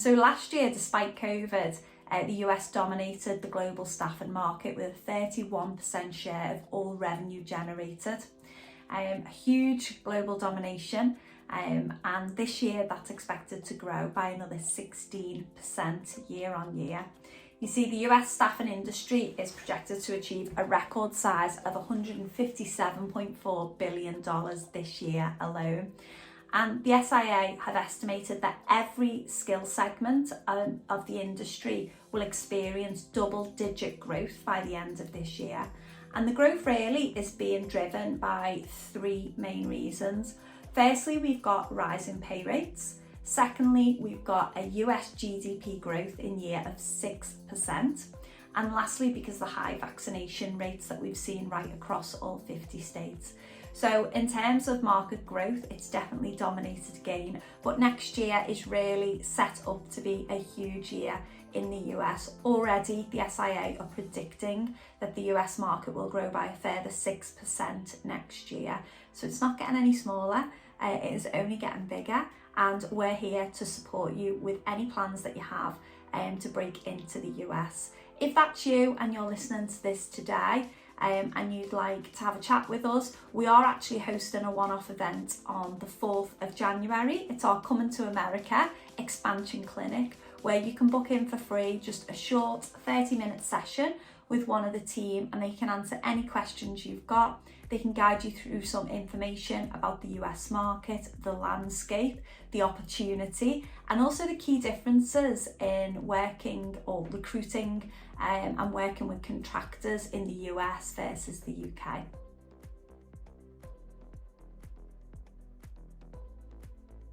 So last year, despite COVID, the US dominated the global staffing market with a 31% share of all revenue generated. A huge global domination, and this year that's expected to grow by another 16% year on year. You see, the US staffing industry is projected to achieve a record size of $157.4 billion this year alone. And the SIA have estimated that every skill segment of the industry will experience double-digit growth by the end of this year. And the growth really is being driven by three main reasons. Firstly, we've got rising pay rates. Secondly, we've got a US GDP growth in year of 6%. And lastly, because of the high vaccination rates that we've seen right across all 50 states. So in terms of market growth, it's definitely dominated again, but next year is really set up to be a huge year in the US. Already, the SIA are predicting that the US market will grow by a further 6% next year. So it's not getting any smaller, it is only getting bigger, and we're here to support you with any plans that you have to break into the US. If that's you and you're listening to this today, and you'd like to have a chat with us, we are actually hosting a one-off event on the 4th of January. It's our Coming to America expansion clinic, where you can book in for free, just a short 30-minute session with one of the team, and they can answer any questions you've got. They can guide you through some information about the US market, the landscape, the opportunity, and also the key differences in working or recruiting and working with contractors in the US versus the UK.